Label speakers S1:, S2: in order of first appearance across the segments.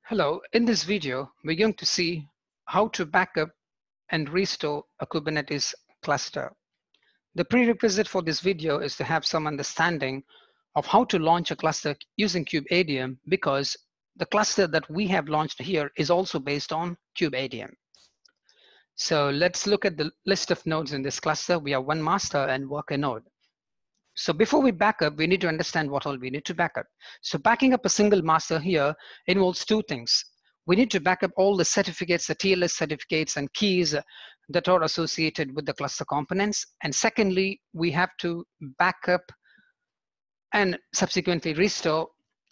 S1: Hello, in this video, we're going to see how to backup and restore a Kubernetes cluster. The prerequisite for this video is to have some understanding of how to launch a cluster using Kubeadm, because the cluster that we have launched here is also based on Kubeadm. So let's look at the list of nodes in this cluster. We have one master and worker node. So before we back up, we need to understand what all we need to back up. So backing up a single master here involves two things. We need to back up all the certificates, the TLS certificates and keys that are associated with the cluster components. And secondly, we have to back up and subsequently restore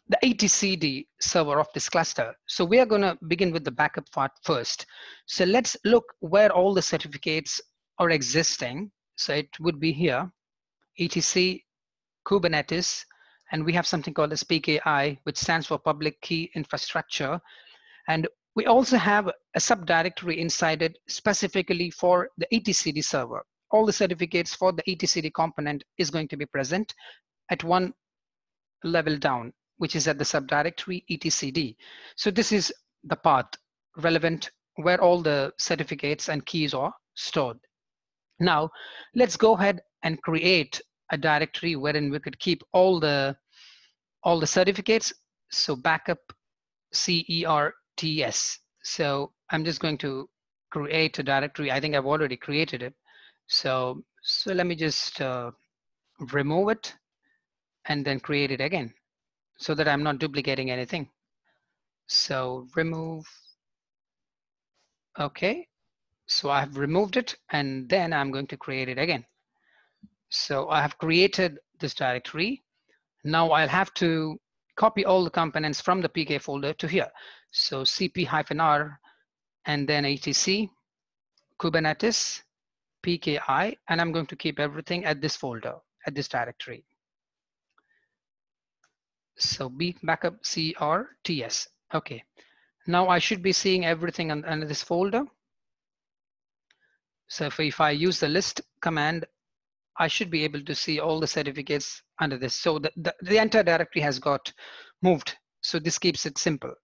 S1: the etcd server of this cluster. So we are going to begin with the backup part first. So let's look where all the certificates are existing. So it would be here. etc Kubernetes, and we have something called as PKI, which stands for Public Key Infrastructure. And we also have a subdirectory inside it specifically for the etcd server. All the certificates for the etcd component is going to be present at one level down, which is at the subdirectory etcd. So this is the path relevant where all the certificates and keys are stored. Now, let's go ahead and create a directory wherein we could keep all the certificates. So backup CERTS. So I'm just going to create a directory. I think I've already created it. So let me just remove it and then create it again so that I'm not duplicating anything. So remove. Okay. So I have removed it and then I'm going to create it again. So I have created this directory. Now I'll have to copy all the components from the PK folder to here. So cp-r and then etc Kubernetes PKI, and I'm going to keep everything at this folder, at this directory. So b backup CRTS. Okay. Now I should be seeing everything under this folder. So if I use the list command, I should be able to see all the certificates under this. So the entire directory has got moved. So this keeps it simple.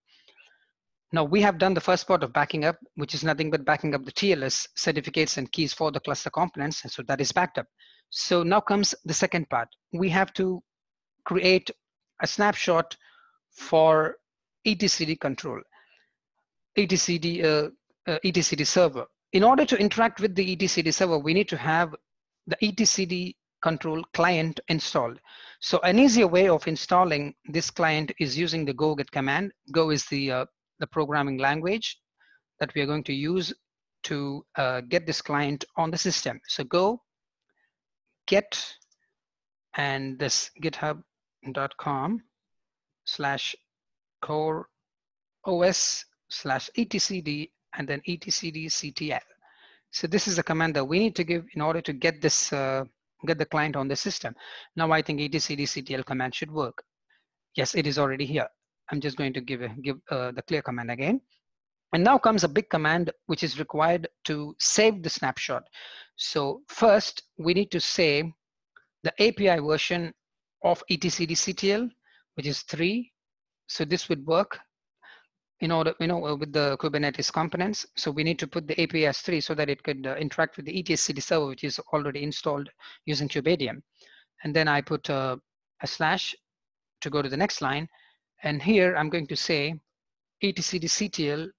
S1: Now we have done the first part of backing up, which is nothing but backing up the TLS certificates and keys for the cluster components. So that is backed up. So now comes the second part. We have to create a snapshot for etcd control, etcd server. In order to interact with the etcd server, we need to have the etcd control client installed. So an easier way of installing this client is using the go get command. Go is the programming language that we are going to use to get this client on the system. So go get and this github.com/core/os/etcd and then etcdctl. So this is the command that we need to give in order to get this get the client on the system. Now I think etcdctl command should work. Yes, it is already here. I'm just going to give the clear command again. And now comes a big command which is required to save the snapshot. So first we need to save the API version of etcdctl, which is 3. So this would work in order, with the Kubernetes components. So we need to put the API as 3 so that it could interact with the etcd server, which is already installed using Kubeadm. And then I put a slash to go to the next line. And here I'm going to say etcdctl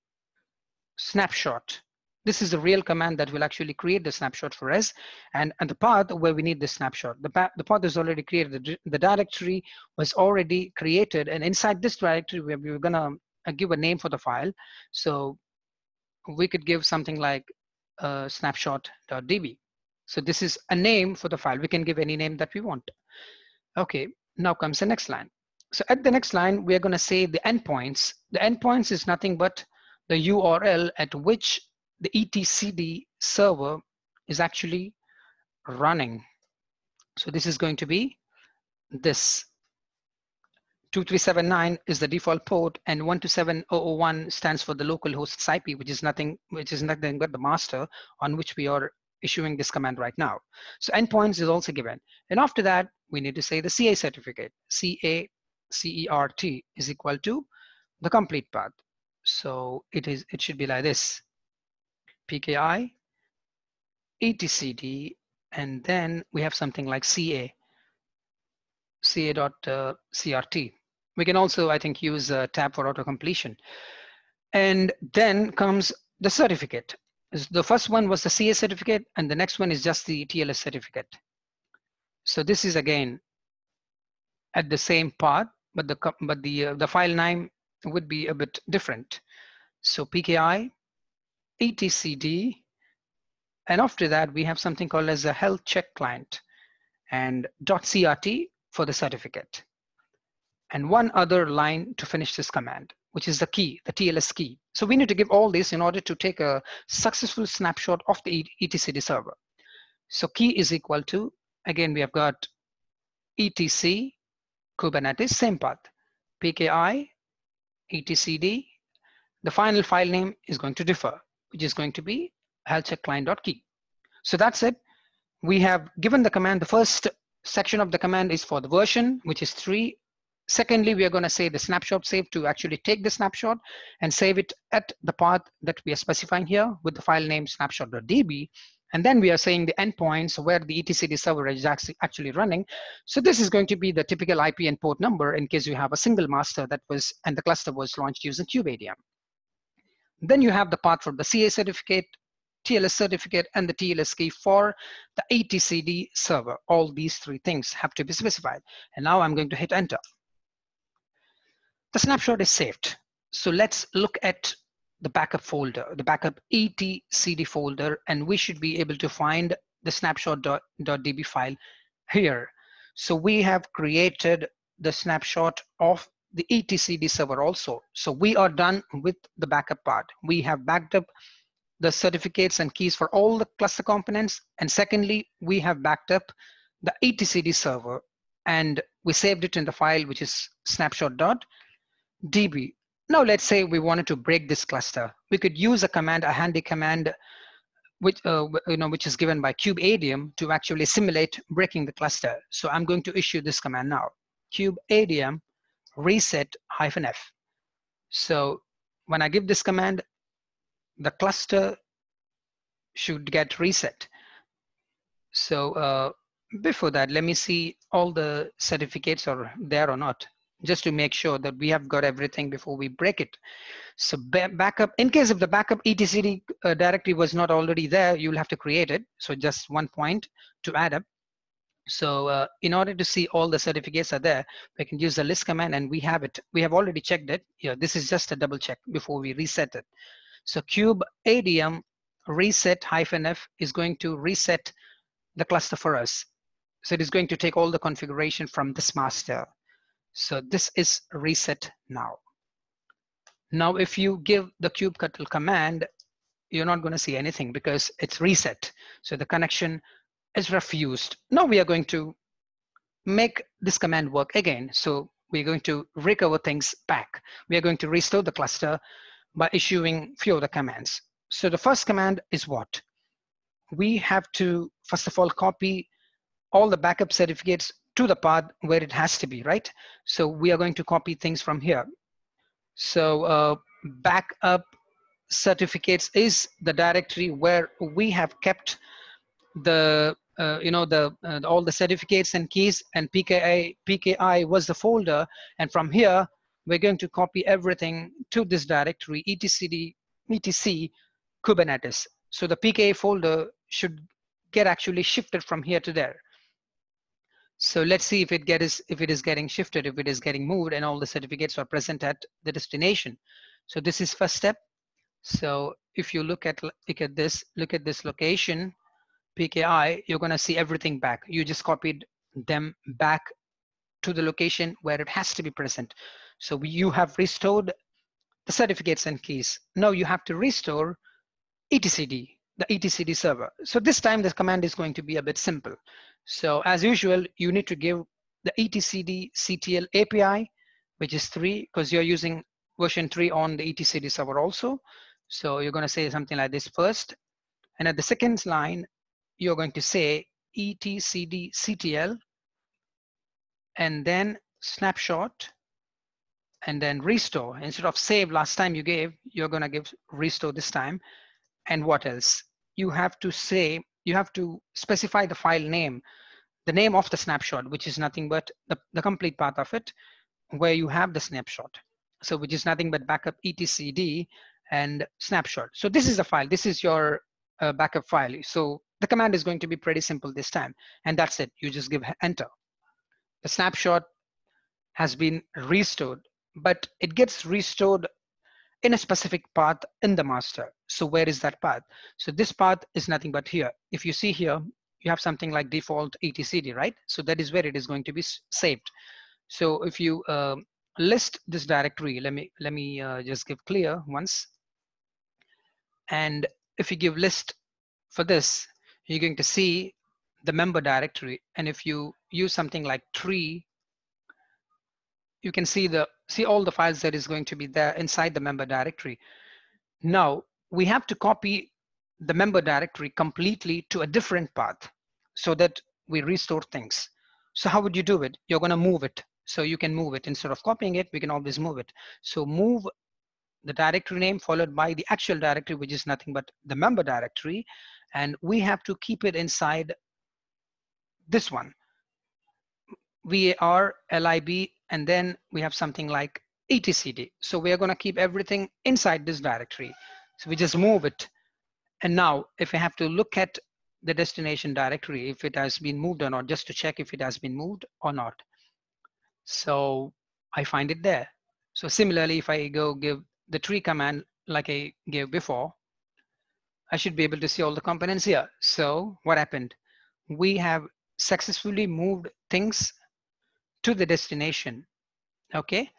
S1: snapshot. This is the real command that will actually create the snapshot for us, and the path where we need the snapshot. The path is already created. The directory was already created, and inside this directory, we're gonna give a name for the file. So we could give something like snapshot.db. So this is a name for the file. We can give any name that we want. Okay, now comes the next line. So at the next line, we're gonna say the endpoints. The endpoints is nothing but the URL at which the etcd server is actually running. So this is going to be this. 2379 is the default port, and 127.0.0.1 stands for the local host's IP, which is nothing but the master on which we are issuing this command right now. So endpoints is also given. And after that, we need to say the CA certificate. CA CERT is equal to the complete path. So it should be like this: PKI, etcd, and then we have something like ca.crt. We can also, I think, use a tab for auto completion. And then comes the certificate. The first one was the CA certificate, and the next one is just the TLS certificate. So this is again at the same path, but the file name would be a bit different. So PKI, etcd, and after that we have something called as a health check client, and .crt for the certificate, and one other line to finish this command, which is the key, the TLS key. So we need to give all this in order to take a successful snapshot of the etcd server. So key is equal to, again, we have got etc Kubernetes, same path, PKI, etcd. The final file name is going to differ, which is going to be healthcheckclient.key. So that's it. We have given the command. The first section of the command is for the version, which is 3. Secondly, we are going to say the snapshot save to actually take the snapshot and save it at the path that we are specifying here with the file name snapshot.db. And then we are saying the endpoints where the etcd server is actually running. So this is going to be the typical IP and port number in case you have a single master that was, and the cluster was launched using Kubeadm. Then you have the path for the CA certificate, TLS certificate, and the TLS key for the etcd server. All these 3 things have to be specified. And now I'm going to hit enter. The snapshot is saved. So let's look at the backup folder, the backup etcd folder, and we should be able to find the snapshot.db file here. So we have created the snapshot of the etcd server also. So we are done with the backup part. We have backed up the certificates and keys for all the cluster components. And secondly, we have backed up the etcd server, and we saved it in the file, which is snapshot.db. Now let's say we wanted to break this cluster. We could use a command, a handy command, which is given by Kubeadm to actually simulate breaking the cluster. So I'm going to issue this command now: Kubeadm reset -f. So when I give this command, the cluster should get reset. So before that, let me see all the certificates are there or not, just to make sure that we have got everything before we break it. So backup, in case if the backup etcd directory was not already there, you'll have to create it. So just one point to add up. So in order to see all the certificates are there, we can use the list command, and we have it. We have already checked it. Here, this is just a double check before we reset it. So Kubeadm reset -f is going to reset the cluster for us. So it is going to take all the configuration from this master. So this is reset now. Now, if you give the kubectl command, you're not going to see anything because it's reset. So the connection is refused. Now we are going to make this command work again. So we're going to recover things back. We are going to restore the cluster by issuing few of the commands. So the first command is what? We have to, first of all, copy all the backup certificates to the path where it has to be, right? So we are going to copy things from here. So backup certificates is the directory where we have kept the all the certificates and keys, and PKI was the folder, and from here we're going to copy everything to this directory etc Kubernetes. So the PKI folder should get actually shifted from here to there. So let's see if it is getting shifted, if it is getting moved, and all the certificates are present at the destination. So this is first step. So if you look at this location, PKI, you're going to see everything back. You just copied them back to the location where it has to be present. So you have restored the certificates and keys. Now you have to restore etcd, the etcd server. So this time the command is going to be a bit simple. So as usual, you need to give the etcdctl API, which is 3, because you're using version 3 on the etcd server also. So you're going to say something like this first. And at the second line, you're going to say etcdctl, and then snapshot, and then restore. Instead of save last time you gave, you're going to give restore this time. And what else? You have to say, you have to specify the file name, the name of the snapshot, which is nothing but the complete path of it, where you have the snapshot. So which is nothing but backup etcd and snapshot. So this is the file. This is your backup file. So the command is going to be pretty simple this time. And that's it. You just give enter. The snapshot has been restored, but it gets restored in a specific path in the master. So where is that path? So this path is nothing but here. If you see here, you have something like default etcd, right? So that is where it is going to be saved. So if you list this directory, let me just give clear once. And if you give list for this, you're going to see the member directory. And if you use something like tree, you can see all the files that is going to be there inside the member directory. Now we have to copy the member directory completely to a different path so that we restore things. So how would you do it? You're going to move it. So you can move it. Instead of copying it, we can always move it. So move the directory name followed by the actual directory, which is nothing but the member directory. And we have to keep it inside this one, var lib, and then we have something like etcd. So we are going to keep everything inside this directory. So we just move it. And now if I have to look at the destination directory, if it has been moved or not, just to check if it has been moved or not. So I find it there. So similarly, if I go give the tree command like I gave before, I should be able to see all the components here. So what happened? We have successfully moved things to the destination. Okay.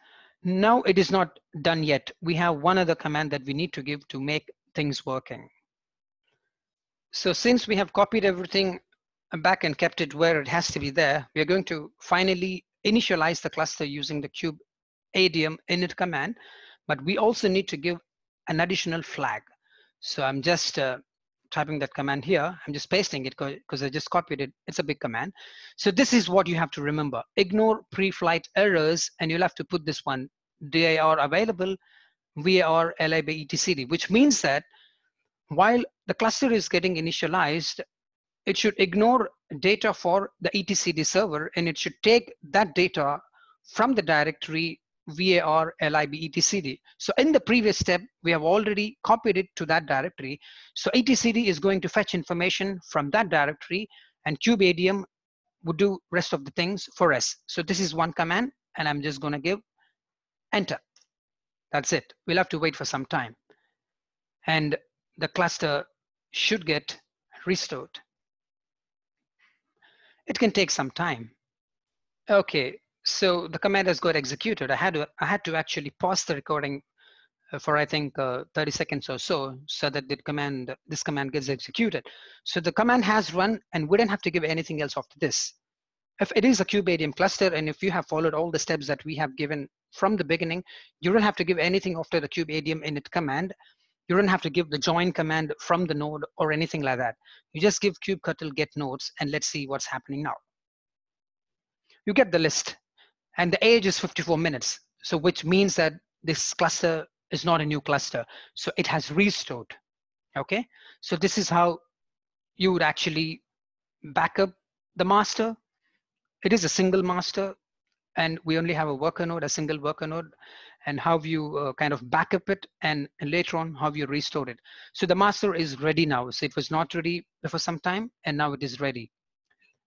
S1: Now it is not done yet. We have one other command that we need to give to make things working. So since we have copied everything back and kept it where it has to be there, we are going to finally initialize the cluster using the Kubeadm init command, but we also need to give an additional flag. So I'm just typing that command here. I'm just pasting it because I just copied it. It's a big command. So this is what you have to remember. Ignore pre-flight errors, and you'll have to put this one, dir available, var lib etcd, which means that while the cluster is getting initialized, it should ignore data for the etcd server, and it should take that data from the directory var lib etcd. So in the previous step, we have already copied it to that directory. So etcd is going to fetch information from that directory, and Kubeadm would do rest of the things for us. So this is one command, and I'm just going to give enter. That's it. We'll have to wait for some time, and the cluster should get restored. It can take some time. Okay, so the command has got executed. I had to actually pause the recording for I think 30 seconds or so that this command gets executed. So the command has run, and we don't have to give anything else after this. If it is a Kubeadm cluster, and if you have followed all the steps that we have given from the beginning, you don't have to give anything after the Kubeadm init command. You don't have to give the join command from the node or anything like that. You just give kubectl get nodes, and let's see what's happening now. You get the list, and the age is 54 minutes. So which means that this cluster is not a new cluster. So it has restored. Okay. So this is how you would actually back up the master. It is a single master, and we only have a worker node, a single worker node, and how you kind of backup it, and later on how you restore it. So the master is ready now. So it was not ready for some time, and now it is ready.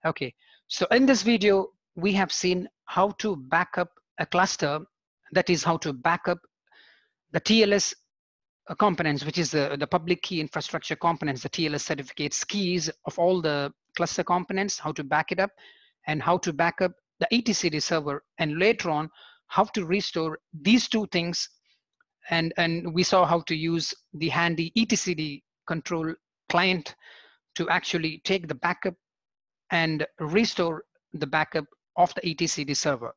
S1: Okay, so in this video, we have seen how to back up a cluster. That is how to back up the TLS components, which is the public key infrastructure components, the TLS certificates keys of all the cluster components, how to back it up, and how to back up the etcd server, and later on how to restore these two things. And we saw how to use the handy etcd control client to actually take the backup and restore the backup of the etcd server.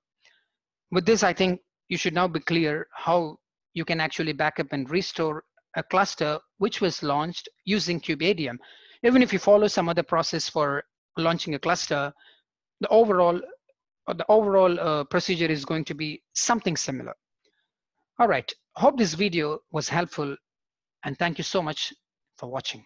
S1: With this, I think you should now be clear how you can actually back up and restore a cluster which was launched using Kubeadm. Even if you follow some other process for launching a cluster, the overall procedure is going to be something similar. All right, Hope this video was helpful, and thank you so much for watching.